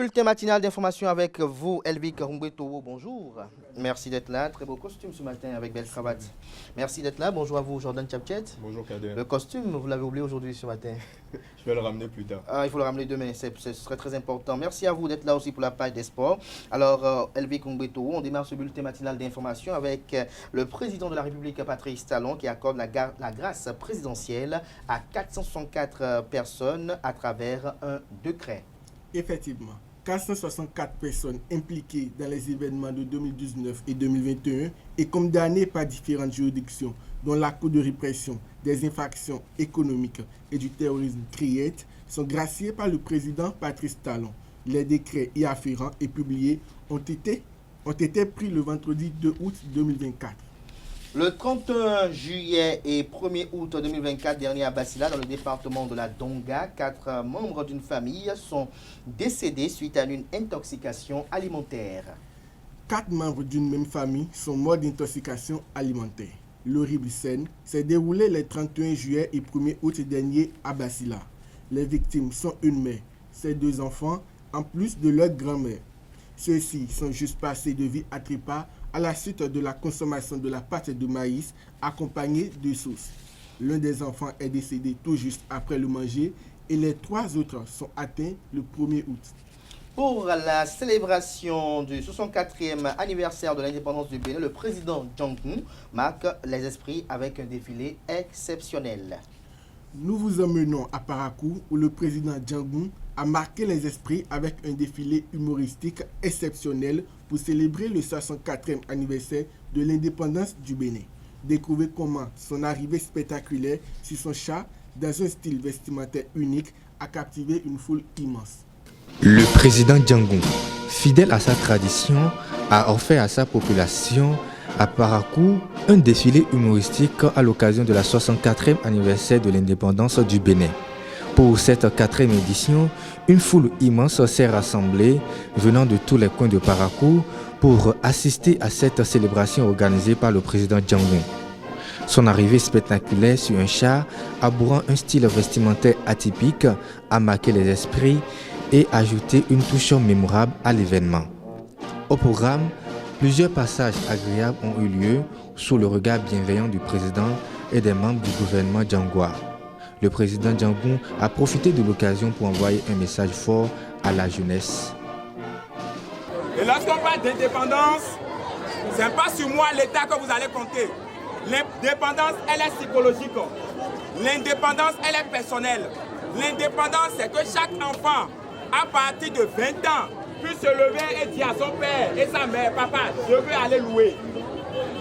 bulletin matinal d'information avec vous, Elvic Rumbetowo. Bonjour. Merci d'être là. Très beau costume ce matin avec belle cravate. Merci d'être là. Bonjour à vous, Jordan Tchapchet. Bonjour, Kader. Le costume, vous l'avez oublié aujourd'hui ce matin. Je vais le ramener plus tard. Il faut le ramener demain, ce serait très important. Merci à vous d'être là aussi pour la page des sports. Alors, Elvic Rumbetowo, on démarre ce bulletin matinal d'information avec le président de la République, Patrice Talon, qui accorde la grâce présidentielle à 464 personnes à travers un décret. Effectivement, 464 personnes impliquées dans les événements de 2019 et 2021 et condamnées par différentes juridictions, dont la Cour de répression des infractions économiques et du terrorisme CRIET, sont graciées par le président Patrice Talon. Les décrets y afférents et publiés ont été pris le vendredi 2 août 2024. Le 31 juillet et 1er août 2024 dernier à Bassila, dans le département de la Donga, 4 membres d'une famille sont décédés suite à une intoxication alimentaire. 4 membres d'une même famille sont morts d'intoxication alimentaire. L'horrible scène s'est déroulée le 31 juillet et 1er août dernier à Bassila. Les victimes sont une mère, ses 2 enfants, en plus de leur grand-mère. Ceux-ci sont juste passés de vie à trépas à la suite de la consommation de la pâte de maïs accompagnée de sauce. L'un des enfants est décédé tout juste après le manger et les 3 autres sont atteints le 1er août. Pour la célébration du 64e anniversaire de l'indépendance du Bénin, le président Djangoun marque les esprits avec un défilé exceptionnel. Nous vous emmenons à Parakou où le président Djangoun a marqué les esprits avec un défilé humoristique exceptionnel pour célébrer le 64e anniversaire de l'indépendance du Bénin. Découvrez comment son arrivée spectaculaire sur son char, dans un style vestimentaire unique, a captivé une foule immense. Le président Djangoun, fidèle à sa tradition, a offert à sa population à Parakou un défilé humoristique à l'occasion de la 64e anniversaire de l'indépendance du Bénin. Pour cette 4e édition, une foule immense s'est rassemblée venant de tous les coins de Parakou pour assister à cette célébration organisée par le président Djangoun. Son arrivée spectaculaire sur un char, arborant un style vestimentaire atypique, a marqué les esprits et ajouté une touche mémorable à l'événement. Au programme, plusieurs passages agréables ont eu lieu sous le regard bienveillant du président et des membres du gouvernement djangois. Le président Djangoun a profité de l'occasion pour envoyer un message fort à la jeunesse. Et lorsqu'on parle d'indépendance, ce n'est pas sur moi l'État que vous allez compter. L'indépendance, elle est psychologique. L'indépendance, elle est personnelle. L'indépendance, c'est que chaque enfant, à partir de 20 ans, puisse se lever et dire à son père et sa mère, papa, je veux aller louer.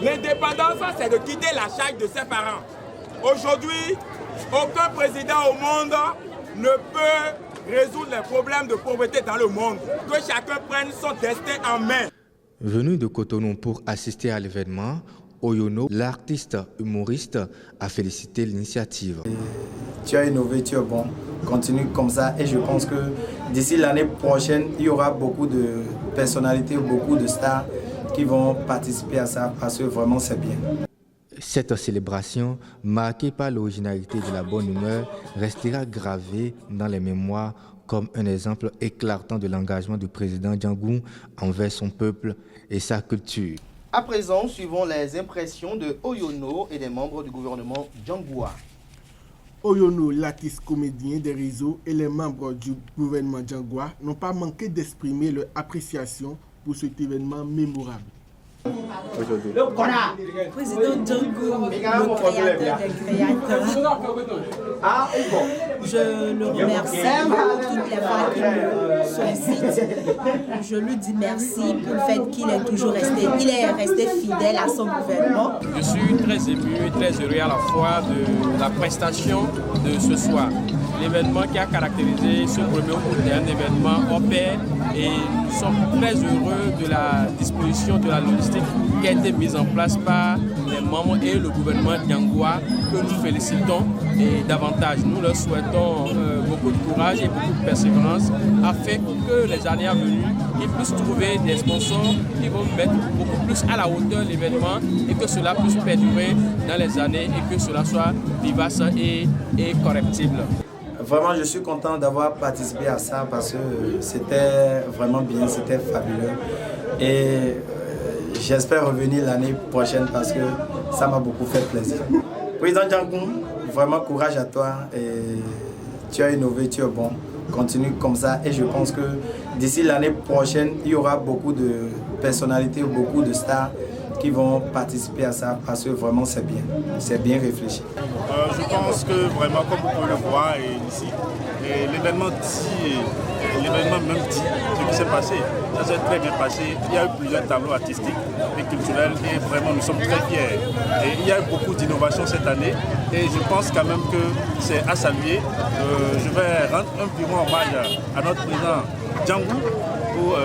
L'indépendance, c'est de quitter la charge de ses parents. Aujourd'hui, aucun président au monde ne peut résoudre les problèmes de pauvreté dans le monde. Que chacun prenne son destin en main. Venu de Cotonou pour assister à l'événement, Oyono, l'artiste humoriste, a félicité l'initiative. Tu as innové, tu es bon. Continue comme ça et je pense que d'ici l'année prochaine, il y aura beaucoup de personnalités, beaucoup de stars qui vont participer à ça parce que vraiment c'est bien. Cette célébration, marquée par l'originalité de la bonne humeur, restera gravée dans les mémoires comme un exemple éclatant de l'engagement du président Djangoun envers son peuple et sa culture. À présent, suivons les impressions de Oyono et des membres du gouvernement djangois. Oyono, l'artiste comédien des réseaux et les membres du gouvernement djangois n'ont pas manqué d'exprimer leur appréciation pour cet événement mémorable. Le président Djangoun, le créateur des créateurs, je le remercie toutes les fois qu'il me sollicite. Je lui dis merci pour le fait qu'il est resté fidèle à son gouvernement. Je suis très ému et très heureux à la fois de la prestation de ce soir. L'événement qui a caractérisé ce premier août est un événement hors pair et nous sommes très heureux de la disposition de la logistique qui a été mise en place par les membres et le gouvernement djangois que nous félicitons et davantage. Nous leur souhaitons beaucoup de courage et beaucoup de persévérance afin que les années à venir, ils puissent trouver des sponsors qui vont mettre beaucoup plus à la hauteur de l'événement et que cela puisse perdurer dans les années et que cela soit vivace et correctible. Vraiment, je suis content d'avoir participé à ça parce que c'était vraiment bien, c'était fabuleux. Et j'espère revenir l'année prochaine parce que ça m'a beaucoup fait plaisir. Président Djangoum, vraiment courage à toi. Et tu as innové, tu es bon. Continue comme ça. Et je pense que d'ici l'année prochaine, il y aura beaucoup de personnalités, beaucoup de stars qui vont participer à ça parce que vraiment c'est bien réfléchi. Je pense que vraiment, comme vous pouvez le voir ici, l'événement même dit ce qui s'est passé, ça s'est très bien passé. Il y a eu plusieurs tableaux artistiques et culturels et vraiment nous sommes très fiers. Et il y a eu beaucoup d'innovations cette année et je pense quand même que c'est à saluer. Je vais rendre un plus grand hommage à notre président Djangoum pour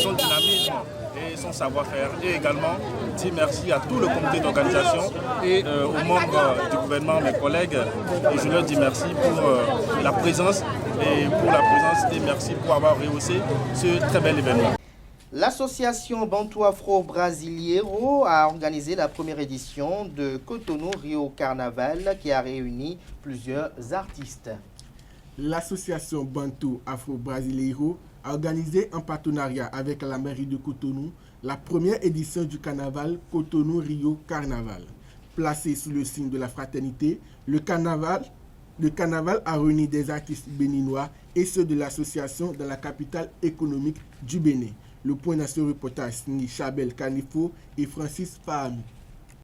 son dynamisme et son savoir-faire et également dire merci à tout le comité d'organisation et aux membres du gouvernement, mes collègues, et je leur dis merci pour la présence et merci pour avoir rehaussé ce très bel événement. L'association Bantu Afro Brasileiro a organisé la première édition de Cotonou Rio Carnaval qui a réuni plusieurs artistes. L'association Bantu Afro Brasileiro a organisé en partenariat avec la mairie de Cotonou la première édition du carnaval Cotonou Rio Carnaval. Placé sous le signe de la fraternité, le carnaval a réuni des artistes béninois et ceux de l'association dans la capitale économique du Bénin. Le point dans ce reportage signé Chabel Canifo et Francis Fahami.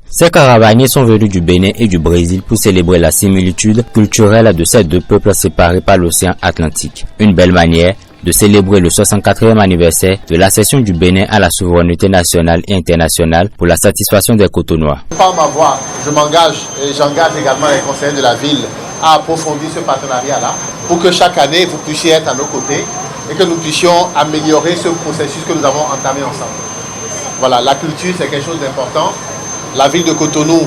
Ces caravaniers sont venus du Bénin et du Brésil pour célébrer la similitude culturelle de ces deux peuples séparés par l'océan Atlantique. Une belle manière de célébrer le 64e anniversaire de l'accession du Bénin à la souveraineté nationale et internationale pour la satisfaction des Cotonois. Par ma voix, je m'engage et j'engage également les conseillers de la ville à approfondir ce partenariat-là pour que chaque année vous puissiez être à nos côtés et que nous puissions améliorer ce processus que nous avons entamé ensemble. Voilà, la culture c'est quelque chose d'important. La ville de Cotonou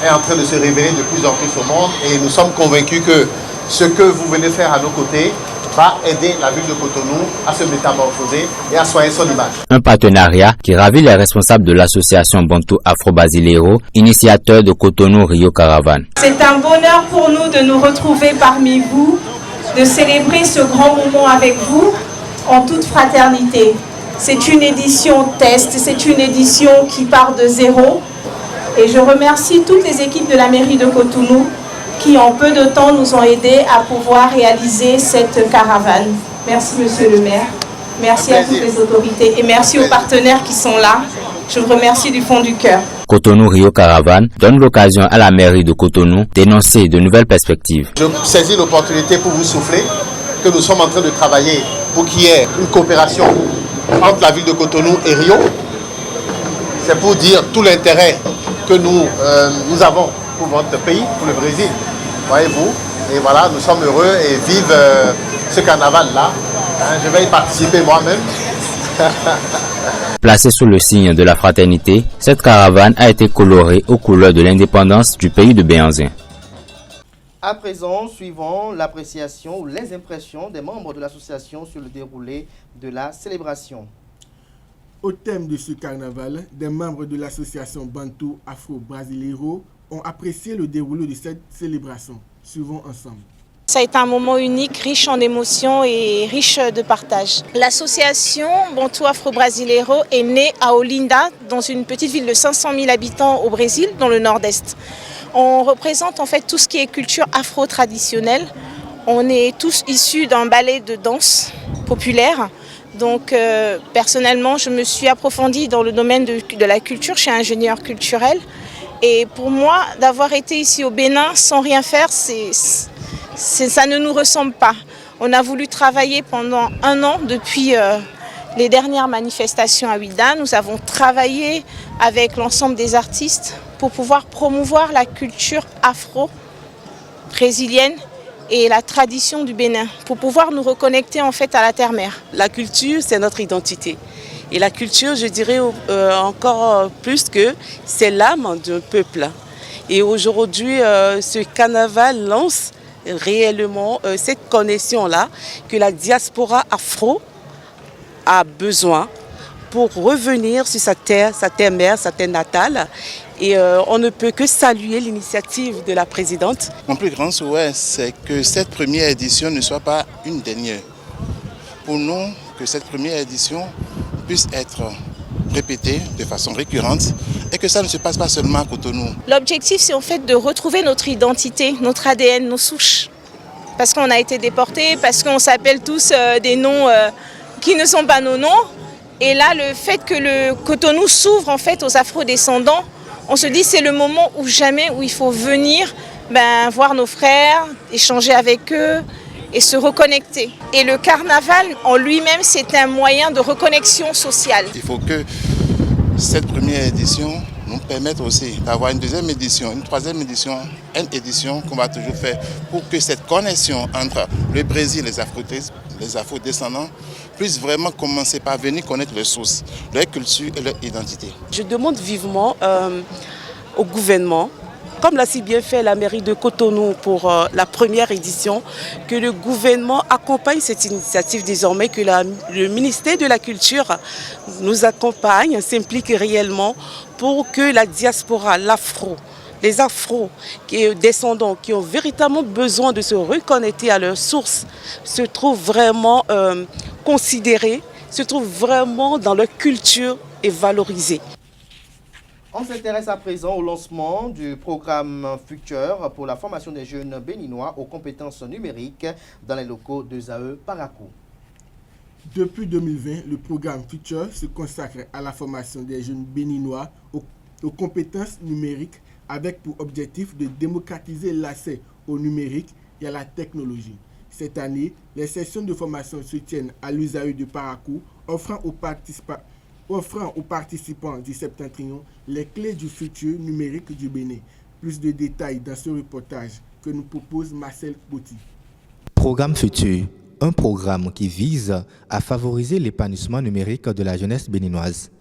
est en train de se révéler de plus en plus au monde et nous sommes convaincus que ce que vous venez faire à nos côtés va aider la ville de Cotonou à se métamorphoser et à soigner son image. Un partenariat qui ravit les responsables de l'association Bantu Afro Brasileiro, initiateur de Cotonou Rio Caravan. C'est un bonheur pour nous de nous retrouver parmi vous, de célébrer ce grand moment avec vous en toute fraternité. C'est une édition test, c'est une édition qui part de zéro. Et je remercie toutes les équipes de la mairie de Cotonou qui en peu de temps nous ont aidés à pouvoir réaliser cette caravane. Merci monsieur le maire, merci à toutes les autorités et merci aux partenaires qui sont là. Je vous remercie du fond du cœur. Cotonou Rio Caravan donne l'occasion à la mairie de Cotonou d'énoncer de nouvelles perspectives. Je saisis l'opportunité pour vous souffler que nous sommes en train de travailler pour qu'il y ait une coopération entre la ville de Cotonou et Rio. C'est pour dire tout l'intérêt que nous avons pour votre pays, pour le Brésil, voyez-vous. Et voilà, nous sommes heureux et vive ce carnaval-là. Je vais y participer moi-même. Placée sous le signe de la fraternité, cette caravane a été colorée aux couleurs de l'indépendance du pays de Béhanzin. À présent, suivons l'appréciation ou les impressions des membres de l'association sur le déroulé de la célébration. Au thème de ce carnaval, des membres de l'association Bantu Afro Brasileiro ont apprécié le déroulé de cette célébration. Suivons ensemble. Ça a été un moment unique, riche en émotions et riche de partage. L'association Bantu Afro Brasileiro est née à Olinda, dans une petite ville de 500 000 habitants au Brésil, dans le nord-est. On représente en fait tout ce qui est culture afro-traditionnelle. On est tous issus d'un ballet de danse populaire. Donc personnellement, je me suis approfondie dans le domaine de la culture. Je suis ingénieure culturelle. Et pour moi, d'avoir été ici au Bénin sans rien faire, ça ne nous ressemble pas. On a voulu travailler pendant 1 an depuis les dernières manifestations à Ouida. Nous avons travaillé avec l'ensemble des artistes pour pouvoir promouvoir la culture afro-brésilienne et la tradition du Bénin, pour pouvoir nous reconnecter en fait à la terre-mère. La culture, c'est notre identité. Et la culture, je dirais encore plus que c'est l'âme d'un peuple. Et aujourd'hui, ce carnaval lance réellement cette connexion-là que la diaspora afro a besoin pour revenir sur sa terre mère, sa terre natale, Et on ne peut que saluer l'initiative de la présidente. Mon plus grand souhait, c'est que cette première édition ne soit pas une dernière. Pour nous, que cette première édition puisse être répétée de façon récurrente et que ça ne se passe pas seulement à Cotonou. L'objectif, c'est en fait de retrouver notre identité, notre ADN, nos souches. Parce qu'on a été déportés, parce qu'on s'appelle tous des noms qui ne sont pas nos noms. Et là, le fait que le Cotonou s'ouvre en fait aux afro-descendants, on se dit c'est le moment ou jamais où il faut venir voir nos frères, échanger avec eux et se reconnecter. Et le carnaval en lui-même, c'est un moyen de reconnexion sociale. Il faut que cette première édition nous permette aussi d'avoir une deuxième édition, une troisième édition, une édition qu'on va toujours faire pour que cette connexion entre le Brésil et les afro-descendants puisse vraiment commencer par venir connaître leurs sources, leur culture et leur identité. Je demande vivement au gouvernement, comme l'a si bien fait la mairie de Cotonou pour la première édition, que le gouvernement accompagne cette initiative désormais, que le ministère de la Culture nous accompagne, s'implique réellement pour que la diaspora, les afro-descendants qui ont véritablement besoin de se reconnecter à leurs sources se trouvent vraiment considérés, se trouvent vraiment dans leur culture et valorisés. On s'intéresse à présent au lancement du programme Futur pour la formation des jeunes béninois aux compétences numériques dans les locaux de ZAE Parakou. Depuis 2020, le programme Futur se consacre à la formation des jeunes béninois aux compétences numériques avec pour objectif de démocratiser l'accès au numérique et à la technologie. Cette année, les sessions de formation se tiennent à l'USAE de Parakou, offrant aux participants du septentrion les clés du futur numérique du Bénin. Plus de détails dans ce reportage que nous propose Marcel Boti. Programme Futur, un programme qui vise à favoriser l'épanouissement numérique de la jeunesse béninoise.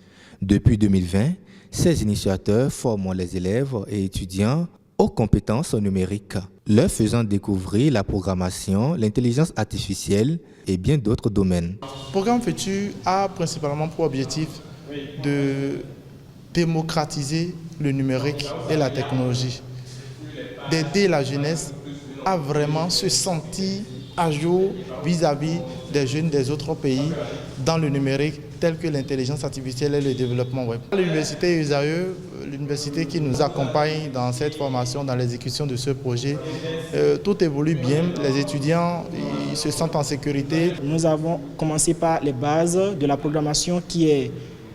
Depuis 2020, ces initiateurs forment les élèves et étudiants aux compétences numériques, leur faisant découvrir la programmation, l'intelligence artificielle et bien d'autres domaines. Le programme Futur a principalement pour objectif de démocratiser le numérique et la technologie, d'aider la jeunesse à vraiment se sentir à jour vis-à-vis des jeunes des autres pays dans le numérique, tel que l'intelligence artificielle et le développement web. L'université USAE, l'université qui nous accompagne dans cette formation, dans l'exécution de ce projet, tout évolue bien. Les étudiants ils se sentent en sécurité. Nous avons commencé par les bases de la programmation qui est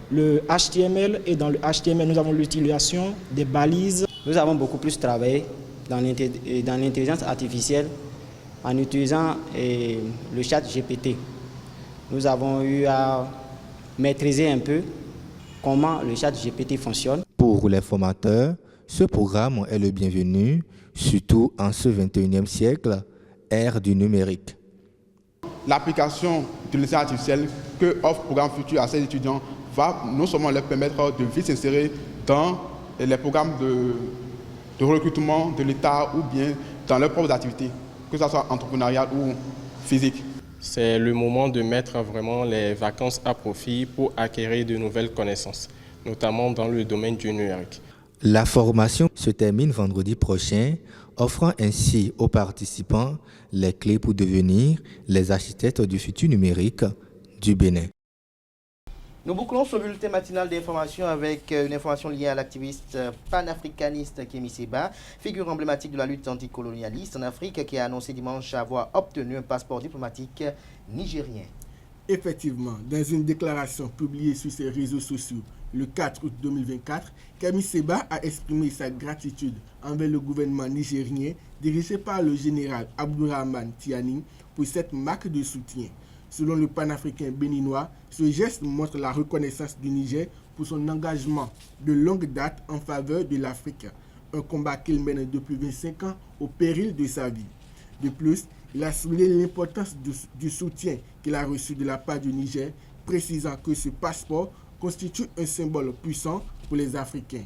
le HTML, et dans le HTML, nous avons l'utilisation des balises. Nous avons beaucoup plus travaillé dans l'intelligence artificielle en utilisant le chat GPT. Nous avons eu à maîtriser un peu comment le chat GPT fonctionne. Pour les formateurs, ce programme est le bienvenu, surtout en ce 21e siècle, ère du numérique. L'application d'intelligence artificielle que offre le programme Futur à ces étudiants va non seulement leur permettre de vite s'insérer dans les programmes de recrutement de l'État ou bien dans leurs propres activités, que ce soit entrepreneuriale ou physique. C'est le moment de mettre vraiment les vacances à profit pour acquérir de nouvelles connaissances, notamment dans le domaine du numérique. La formation se termine vendredi prochain, offrant ainsi aux participants les clés pour devenir les architectes du futur numérique du Bénin. Nous bouclons ce bulletin matinal d'information avec une information liée à l'activiste panafricaniste Kémy Séba, figure emblématique de la lutte anticolonialiste en Afrique, qui a annoncé dimanche avoir obtenu un passeport diplomatique nigérien. Effectivement, dans une déclaration publiée sur ses réseaux sociaux le 4 août 2024, Kémy Séba a exprimé sa gratitude envers le gouvernement nigérien dirigé par le général Abdourahmane Tiani pour cette marque de soutien. Selon le panafricain béninois, ce geste montre la reconnaissance du Niger pour son engagement de longue date en faveur de l'Afrique, un combat qu'il mène depuis 25 ans au péril de sa vie. De plus, il a souligné l'importance du soutien qu'il a reçu de la part du Niger, précisant que ce passeport constitue un symbole puissant pour les Africains.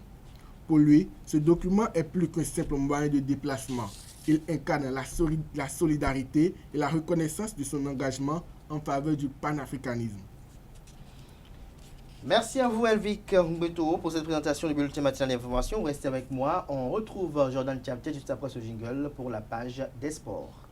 Pour lui, ce document est plus qu'un simple moyen de déplacement. Il incarne la solidarité et la reconnaissance de son engagement en faveur du panafricanisme. Merci à vous, Elvic Ngbeto, pour cette présentation du bulletin matinal d'information. Restez avec moi. On retrouve Jordan Tchapté juste après ce jingle pour la page des sports.